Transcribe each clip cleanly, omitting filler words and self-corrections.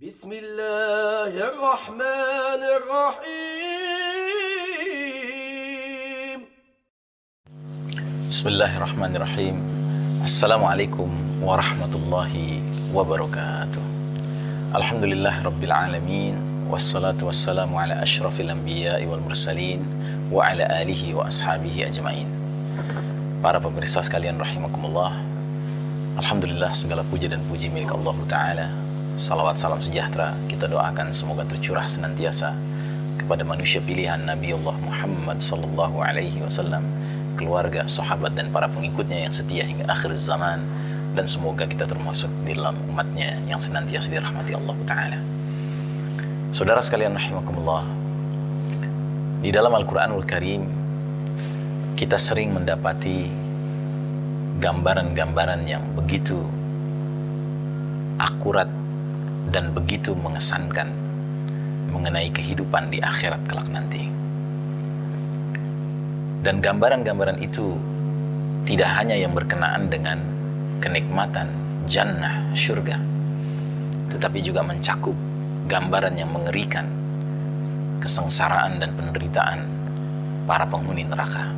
Bismillahirrahmanirrahim. Bismillahirrahmanirrahim. Assalamualaikum warahmatullahi wabarakatuh. Alhamdulillah rabbil alamin. Wassalatu wassalamu ala ashrafil anbiya'i wal mursalin wa ala alihi wa ashabihi ajma'in. Para pemirsa sekalian rahimakumullah, alhamdulillah segala puja dan puji milik Allah Ta'ala. Salawat salam sejahtera kita doakan semoga tercurah senantiasa kepada manusia pilihan Nabi Allah Muhammad sallallahu alaihi wasallam, keluarga, sahabat dan para pengikutnya yang setia hingga akhir zaman, dan semoga kita termasuk di dalam umatnya yang senantiasa dirahmati Allah Ta'ala. Saudara sekalian rahimakumullah, di dalam Al-Quranul Karim kita sering mendapati gambaran-gambaran yang begitu akurat dan begitu mengesankan mengenai kehidupan di akhirat kelak nanti. Dan gambaran-gambaran itu tidak hanya yang berkenaan dengan kenikmatan jannah, syurga, tetapi juga mencakup gambaran yang mengerikan, kesengsaraan dan penderitaan para penghuni neraka.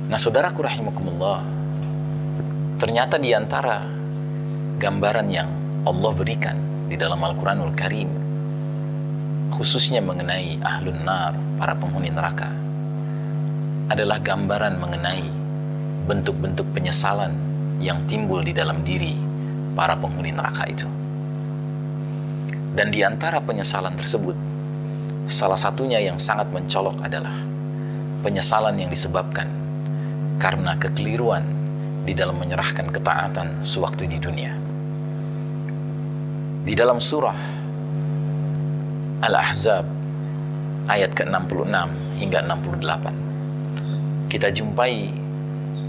Nah, saudaraku rahimakumullah, ternyata di antara gambaran yang Allah berikan di dalam Al-Quranul Karim, khususnya mengenai ahlun nar, para penghuni neraka, adalah gambaran mengenai bentuk-bentuk penyesalan yang timbul di dalam diri para penghuni neraka itu. Dan di antara penyesalan tersebut, salah satunya yang sangat mencolok adalah penyesalan yang disebabkan karena kekeliruan di dalam menyerahkan ketaatan sewaktu di dunia. Di dalam surah Al-Ahzab ayat ke-66 hingga 68 kita jumpai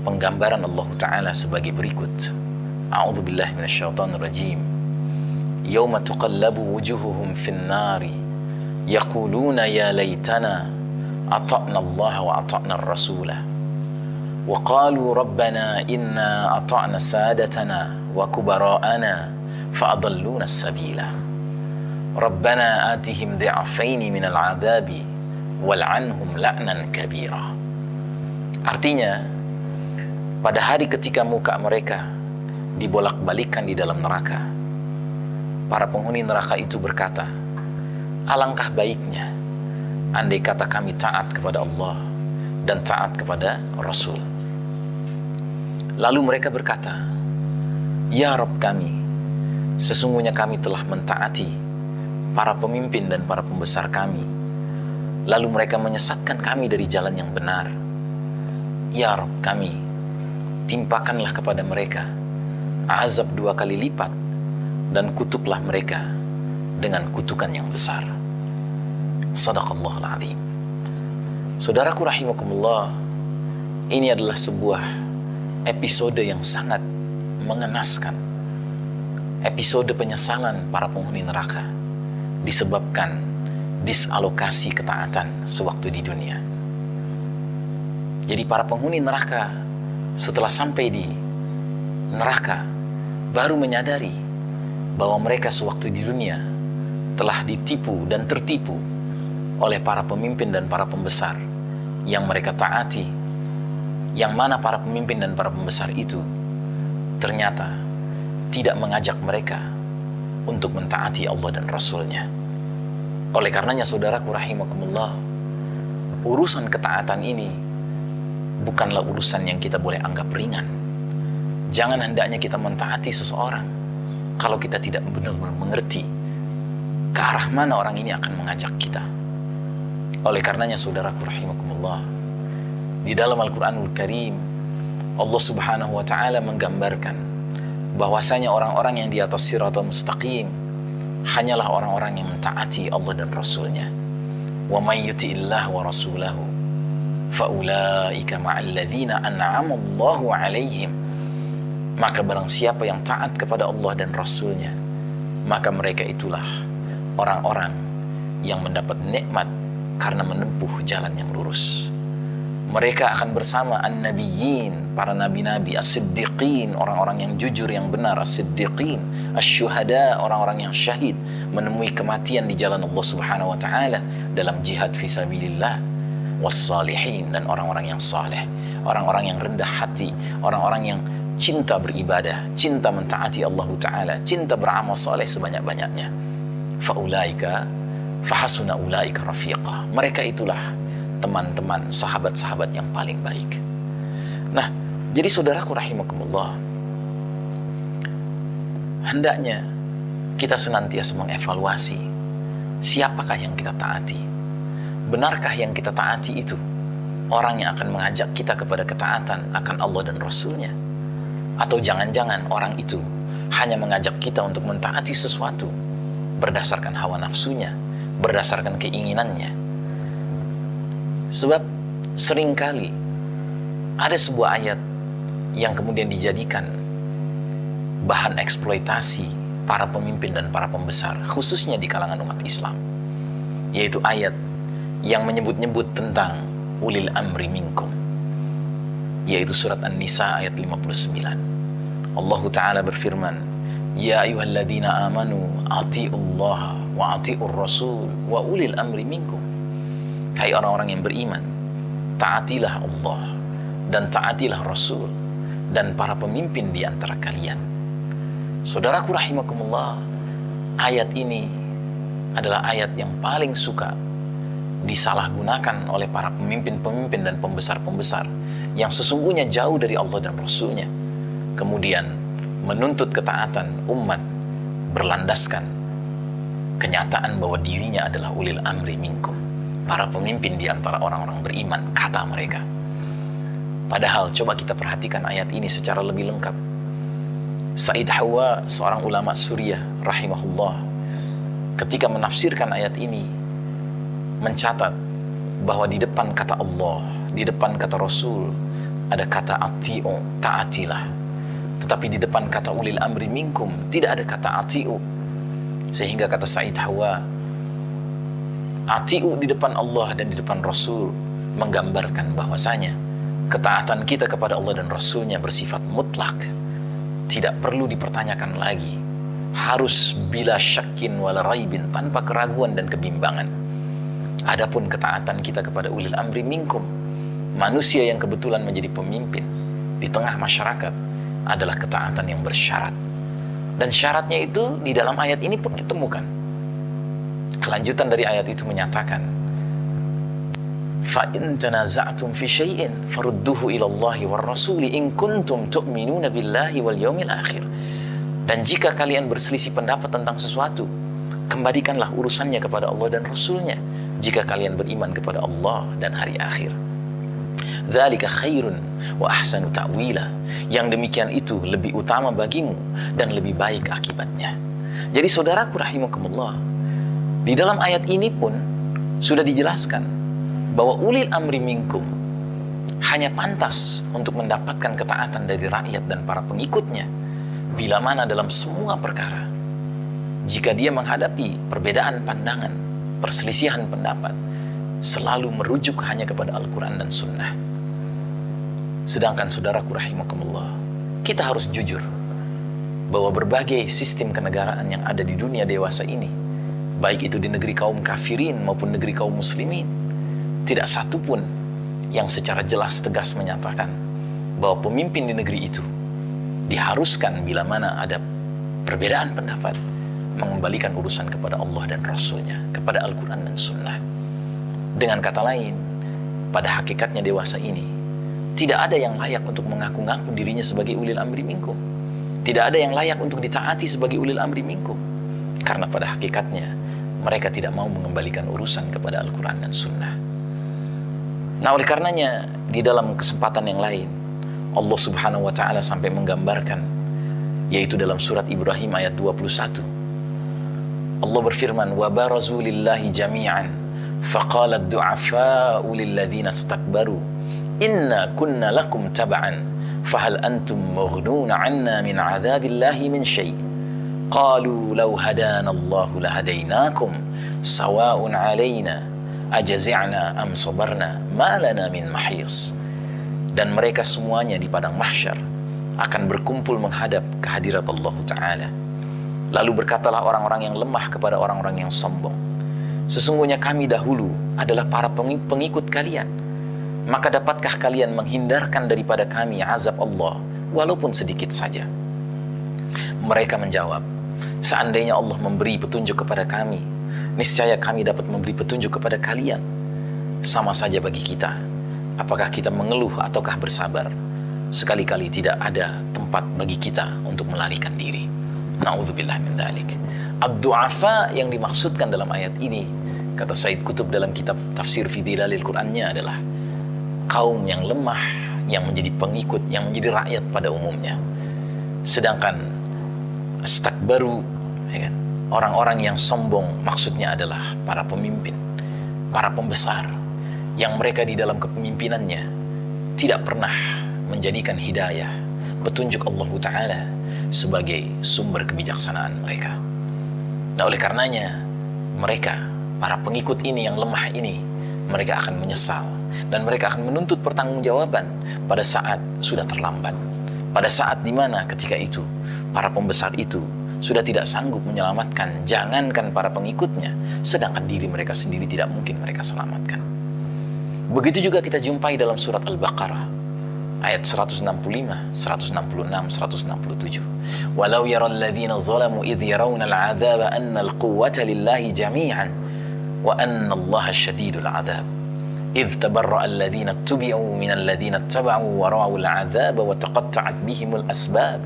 penggambaran Allah Ta'ala sebagai berikut. A'udzubillahi minasyaitonirrajim. Yauma tuqallabu wujuhuhum fin-nari yaquluna ya laitana ata'na Allah wa ata'na ar-rasula wa qalu rabbana inna ata'na sadatana wa kubara'ana fa'adalluna as-sabila rabbana atihim dhi'afaini minal 'adzabi wal'anhum la'nan kabira. Artinya, pada hari ketika muka mereka dibolak-balikan di dalam neraka, para penghuni neraka itu berkata, alangkah baiknya andai kata kami taat kepada Allah dan taat kepada Rasul. Lalu mereka berkata, ya Rabb kami, sesungguhnya kami telah mentaati para pemimpin dan para pembesar kami, lalu mereka menyesatkan kami dari jalan yang benar. Ya Rabb kami, timpakanlah kepada mereka azab 2 kali lipat dan kutuklah mereka dengan kutukan yang besar. Shadaqallahul azim. Saudaraku rahimakumullah, ini adalah sebuah episode yang sangat mengenaskan. Episode penyesalan para penghuni neraka disebabkan disalokasi ketaatan sewaktu di dunia. Jadi para penghuni neraka setelah sampai di neraka baru menyadari bahwa mereka sewaktu di dunia telah ditipu dan tertipu oleh para pemimpin dan para pembesar yang mereka taati, yang mana para pemimpin dan para pembesar itu ternyata tidak mengajak mereka untuk mentaati Allah dan Rasulnya. Oleh karenanya saudaraku rahimakumullah, urusan ketaatan ini bukanlah urusan yang kita boleh anggap ringan. Jangan hendaknya kita mentaati seseorang kalau kita tidak benar-benar mengerti ke arah mana orang ini akan mengajak kita. Oleh karenanya saudaraku rahimakumullah, di dalam Al-Quranul Karim Allah Subhanahu wa Ta'ala menggambarkan bahwasanya orang-orang yang di atas siratal mustaqim hanyalah orang-orang yang mentaati Allah dan Rasulnya. Wa may yuti'illah wa rasulahu faulaika ma'al ladzina an'ama Allahu 'alaihim. Maka barang siapa yang taat kepada Allah dan Rasulnya, maka mereka itulah orang-orang yang mendapat nikmat karena menempuh jalan yang lurus. Mereka akan bersama an-nabiyyin, para nabi-nabi, as-siddiqin, orang-orang yang jujur yang benar, as-siddiqin, asy-syuhada, orang-orang yang syahid, menemui kematian di jalan Allah Subhanahu wa taala dalam jihad fisabilillah, was-salihin, dan orang-orang yang saleh, orang-orang yang rendah hati, orang-orang yang cinta beribadah, cinta mentaati Allah taala, cinta beramal saleh sebanyak-banyaknya. Faulaika fahasuna ulaika rafiqa. Mereka itulah teman-teman, sahabat-sahabat yang paling baik. Nah, jadi saudaraku rahimakumullah, hendaknya kita senantiasa mengevaluasi siapakah yang kita taati. Benarkah yang kita taati itu orang yang akan mengajak kita kepada ketaatan akan Allah dan Rasulnya? Atau jangan-jangan orang itu hanya mengajak kita untuk mentaati sesuatu berdasarkan hawa nafsunya, berdasarkan keinginannya. Sebab seringkali ada sebuah ayat yang kemudian dijadikan bahan eksploitasi para pemimpin dan para pembesar, khususnya di kalangan umat Islam, yaitu ayat yang menyebut-nyebut tentang ulil amri minkum, yaitu surat An-Nisa ayat 59. Allah Ta'ala berfirman, ya ayyuhalladzina amanu ati'ullaha wa ati'ur rasul wa ulil amri minkum. Hai orang-orang yang beriman, taatilah Allah dan taatilah Rasul dan para pemimpin di antara kalian. Saudaraku rahimakumullah, ayat ini adalah ayat yang paling suka disalahgunakan oleh para pemimpin-pemimpin dan pembesar-pembesar yang sesungguhnya jauh dari Allah dan Rasulnya, kemudian menuntut ketaatan umat berlandaskan kenyataan bahwa dirinya adalah ulil amri minkum, para pemimpin di antara orang-orang beriman, kata mereka. Padahal coba kita perhatikan ayat ini secara lebih lengkap. Said Hawa, seorang ulama Suriah rahimahullah, ketika menafsirkan ayat ini mencatat bahwa di depan kata Allah, di depan kata Rasul ada kata ati'u, taatilah. Tetapi di depan kata ulil amri minkum tidak ada kata ati'u. Sehingga kata Said Hawa, ati'u di depan Allah dan di depan Rasul menggambarkan bahwasanya ketaatan kita kepada Allah dan Rasulnya bersifat mutlak, tidak perlu dipertanyakan lagi, harus bila syakin wala raibin, tanpa keraguan dan kebimbangan. Adapun ketaatan kita kepada ulil amri minkum, manusia yang kebetulan menjadi pemimpin di tengah masyarakat, adalah ketaatan yang bersyarat. Dan syaratnya itu di dalam ayat ini pun ditemukan. Kelanjutan dari ayat itu menyatakan, fa in tanaza'tum fi syai'in farudduhu ila Allahi war rasuli in kuntum tu'minuna billahi wal yaumil akhir. Dan jika kalian berselisih pendapat tentang sesuatu, kembalikanlah urusannya kepada Allah dan Rasulnya jika kalian beriman kepada Allah dan hari akhir. Dzalika khairun wa ahsanu ta'wila. Yang demikian itu lebih utama bagimu dan lebih baik akibatnya. Jadi saudaraku rahimakumullah, di dalam ayat ini pun sudah dijelaskan bahwa ulil amri minkum hanya pantas untuk mendapatkan ketaatan dari rakyat dan para pengikutnya bila mana dalam semua perkara, jika dia menghadapi perbedaan pandangan, perselisihan pendapat, selalu merujuk hanya kepada Al-Quran dan Sunnah. Sedangkan saudaraku rahimakumullah, kita harus jujur bahwa berbagai sistem kenegaraan yang ada di dunia dewasa ini, baik itu di negeri kaum kafirin maupun negeri kaum muslimin, tidak satu pun yang secara jelas tegas menyatakan bahwa pemimpin di negeri itu diharuskan bila mana ada perbedaan pendapat mengembalikan urusan kepada Allah dan Rasulnya, kepada Al-Quran dan Sunnah. Dengan kata lain, pada hakikatnya dewasa ini tidak ada yang layak untuk mengaku-ngaku dirinya sebagai ulil amri minkum. Tidak ada yang layak untuk ditaati sebagai ulil amri minkum, karena pada hakikatnya mereka tidak mau mengembalikan urusan kepada Al-Quran dan Sunnah. Nah, oleh karenanya di dalam kesempatan yang lain Allah Subhanahu wa ta'ala sampai menggambarkan, yaitu dalam surat Ibrahim ayat 21. Allah berfirman, wa barazu lillahi jami'an faqala ad-du'afa'u lilladzina istakbaru inna kunna lakum taba'an fahal antum mughnuna 'anna min 'adzabillahi min syai'. Qalu law hadana Allahu lahadainakum sawa'un 'alaina ajazi'na am sabarna ma lana min mahis. Dan mereka semuanya di padang mahsyar akan berkumpul menghadap kehadirat Allah Ta'ala. Lalu berkatalah orang-orang yang lemah kepada orang-orang yang sombong, sesungguhnya kami dahulu adalah para pengikut kalian, maka dapatkah kalian menghindarkan daripada kami azab Allah walaupun sedikit saja? Mereka menjawab, seandainya Allah memberi petunjuk kepada kami, niscaya kami dapat memberi petunjuk kepada kalian. Sama saja bagi kita, apakah kita mengeluh ataukah bersabar? Sekali-kali tidak ada tempat bagi kita untuk melarikan diri. Na'udzubillah min dzalik. Ad-du'afa yang dimaksudkan dalam ayat ini, kata Said Qutb dalam kitab tafsir fi Dilalil Qur'annya, adalah kaum yang lemah, yang menjadi pengikut, yang menjadi rakyat pada umumnya. Sedangkan astakbaru, ya kan, orang-orang yang sombong maksudnya adalah para pemimpin, para pembesar, yang mereka di dalam kepemimpinannya tidak pernah menjadikan hidayah, petunjuk Allah Ta'ala sebagai sumber kebijaksanaan mereka. Nah, oleh karenanya mereka, para pengikut ini yang lemah ini, mereka akan menyesal dan mereka akan menuntut pertanggungjawaban pada saat sudah terlambat, pada saat dimana ketika itu para pembesar itu sudah tidak sanggup menyelamatkan, jangankan para pengikutnya, sedangkan diri mereka sendiri tidak mungkin mereka selamatkan. Begitu juga kita jumpai dalam surat Al-Baqarah ayat 165, 166, 167. Walau yaral ladzina zalamu idh yarawna al-'adzaba anna al-quwwata lillahi jami'an wa anna Allaha syadidul 'adzab. Idh tabarra'a alladzina ittubi'u minal ladzina ittaba'u wa ra'u al-'adzaba wa taqatta'at bihimul asbab.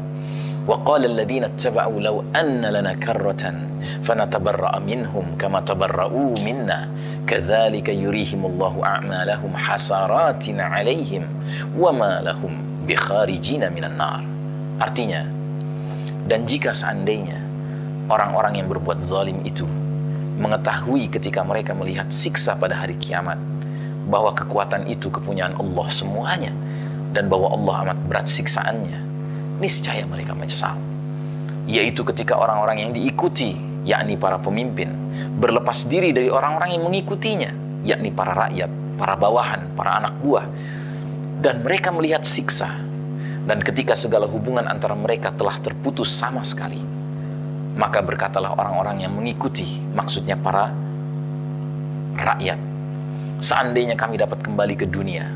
Wa qala alladzina ittaba'u law anna lana karratan fanatabarra'a minhum kama tabarra'u minna kadzalika yurihimullahu a'malahum hasaratin 'alaihim wa ma lahum bikharijina minan nar. Artinya, dan jika seandainya orang-orang yang berbuat zalim itu mengetahui ketika mereka melihat siksa pada hari kiamat bahwa kekuatan itu kepunyaan Allah semuanya dan bahwa Allah amat berat siksaannya, niscaya mereka menyesal. Yaitu ketika orang-orang yang diikuti, yakni para pemimpin, berlepas diri dari orang-orang yang mengikutinya, yakni para rakyat, para bawahan, para anak buah, dan mereka melihat siksa. Dan ketika segala hubungan antara mereka telah terputus sama sekali, maka berkatalah orang-orang yang mengikuti, maksudnya para rakyat, seandainya kami dapat kembali ke dunia,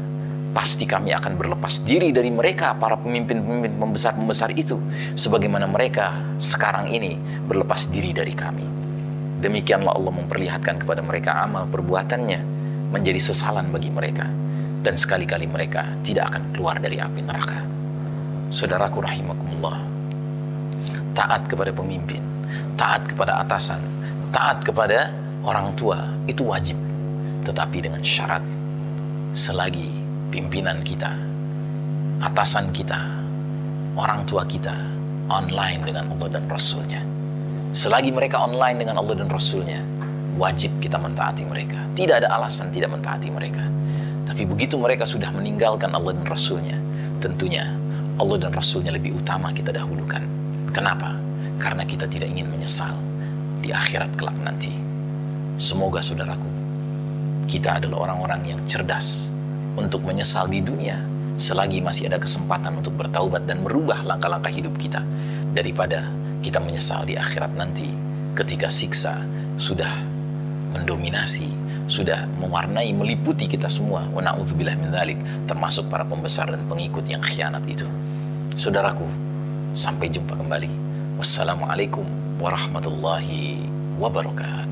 pasti kami akan berlepas diri dari mereka, para pemimpin-pemimpin pembesar-pembesar itu, sebagaimana mereka sekarang ini berlepas diri dari kami. Demikianlah Allah memperlihatkan kepada mereka amal perbuatannya menjadi sesalan bagi mereka, dan sekali-kali mereka tidak akan keluar dari api neraka. Saudaraku rahimakumullah, taat kepada pemimpin, taat kepada atasan, taat kepada orang tua itu wajib, tetapi dengan syarat selagi pimpinan kita, atasan kita, orang tua kita online dengan Allah dan Rasulnya. Selagi mereka online dengan Allah dan Rasulnya, wajib kita mentaati mereka. Tidak ada alasan tidak mentaati mereka. Tapi begitu mereka sudah meninggalkan Allah dan Rasulnya, tentunya Allah dan Rasulnya lebih utama kita dahulukan. Kenapa? Karena kita tidak ingin menyesal di akhirat kelak nanti. Semoga saudaraku, kita adalah orang-orang yang cerdas untuk menyesal di dunia selagi masih ada kesempatan untuk bertaubat dan merubah langkah-langkah hidup kita, daripada kita menyesal di akhirat nanti ketika siksa sudah mendominasi, sudah mewarnai, meliputi kita semua. Wa na'udzubillah min dzalik, termasuk para pembesar dan pengikut yang khianat itu. Saudaraku, sampai jumpa kembali. Wassalamualaikum warahmatullahi wabarakatuh.